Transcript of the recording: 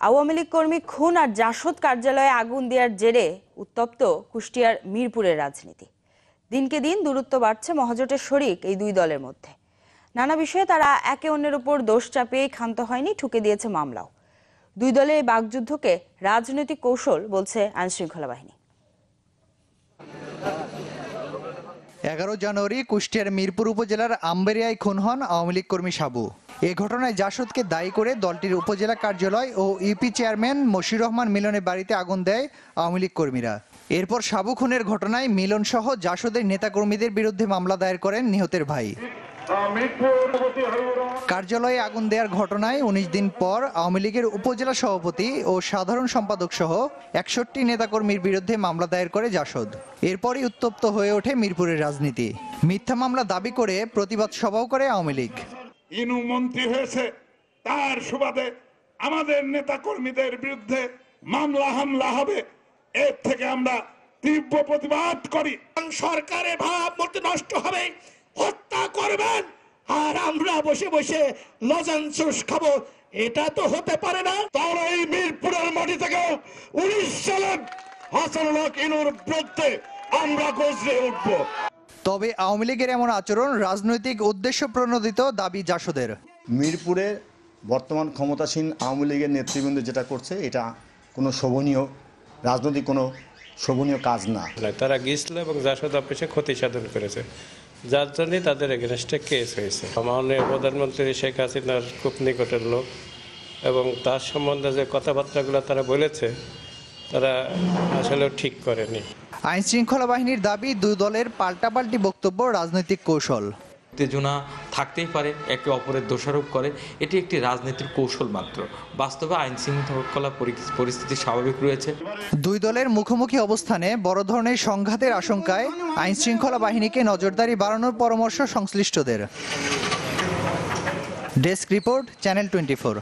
আওয়ামী লীগ কর্মী খুন আর জাসদ কার্যালয়ে আগুন দেওয়ার জেরে উত্তপ্ত কুষ্টিয়ার মিরপুরের রাজনীতি। দিনকে দিন দূরত্ব বাড়ছে মহাজোটের শরিক এই দুই দলের মধ্যে। নানা বিষয়ে তারা একে অন্যের উপর দোষ চাপিয়েই ক্ষান্ত হয়নি, ঠুকে দিয়েছে মামলাও। দুই দলের এই বাকযুদ্ধকে রাজনৈতিক কৌশল বলছে আইনশৃঙ্খলা বাহিনী। 11 জানুয়ারি কুষ্টিয়ার মিরপুর উপজেলার আম্বেরিয়ায় খুন হন আওয়ামী লীগ কর্মী সাবু। এ ঘটনায় জাসদকে দায়ী করে দলটির উপজেলা কার্যালয় ও ইউপি চেয়ারম্যান মশিউর রহমান মিলনের বাড়িতে আগুন দেয় আওয়ামী লীগ কর্মীরা। এরপর সাবু খুনের ঘটনায় মিলন সহ জাসদের নেতাকর্মীদের বিরুদ্ধে মামলা দায়ের করেন নিহতের ভাই। কার্যালয়ে আগুন দেওয়ার ঘটনায় 19 দিন পর আওয়ামী লীগের উপজেলা সভাপতি ও সাধারণ সম্পাদক সহ 61 নেতাকর্মীর বিরুদ্ধে মামলা দায়ের করে জাসদ। এরপরই উত্তপ্ত হয়ে ওঠে মিরপুরের রাজনীতি। মিথ্যা মামলা দাবি করে প্রতিবাদ সভাও করে আওয়ামী লীগ। ইনু মন্ত্রী হয়েছে, তার সুবাদে আমাদের নেতাকর্মীদের বিরুদ্ধে মামলা হামলা হবে, এর থেকে আমরা তীব্র প্রতিবাদ করি। সরকারের ভাবমূর্তি নষ্ট হবে, হত্যা করবেন আর আমরা বসে বসে লজেন্স খাবো, এটা তো হতে পারে না। তার এই মিরপুরের মাটি থেকে 19 সালের হাসানুল হক ইনুর বিরুদ্ধে আমরা গর্জে উঠব। তবে আওয়ামী লীগের এমন আচরণ রাজনৈতিক উদ্দেশ্য প্রণোদিত দাবি জাসদের। মিরপুরে বর্তমান ক্ষমতাসীন আওয়ামী লীগের নেতৃবৃন্দ যেটা করছে এটা কোনো শোভনীয় রাজনৈতিক কোনো শোভনীয় কাজ না। তারা গিয়েছিল এবং জাসদ অফিসে ক্ষতি সাধন করেছে, যার জন্যই তাদের এগেনস্টে কেস হয়েছে। মাননীয় প্রধানমন্ত্রী শেখ হাসিনার খুব নিকটের লোক এবং তার সম্বন্ধে যে কথাবার্তাগুলো তারা বলেছে তারা আসলে ঠিক করেনি। আইন শৃঙ্খলা বাহিনীর দাবি দুই দলের পাল্টাপাল্টি বক্তব্য রাজনৈতিক কৌশল। উত্তেজনা থাকতেই পারে, একে অপরের দোষারোপ করে, এটি একটি রাজনীতির কৌশল মাত্র। বাস্তবে আইন শৃঙ্খলা পরিস্থিতি স্বাভাবিক রয়েছে। দুই দলের মুখোমুখি অবস্থানে বড় ধরনের সংঘাতের আশঙ্কায় আইন শৃঙ্খলা বাহিনীকে নজরদারি বাড়ানোর পরামর্শ সংশ্লিষ্টদের। Desk report, channel 24।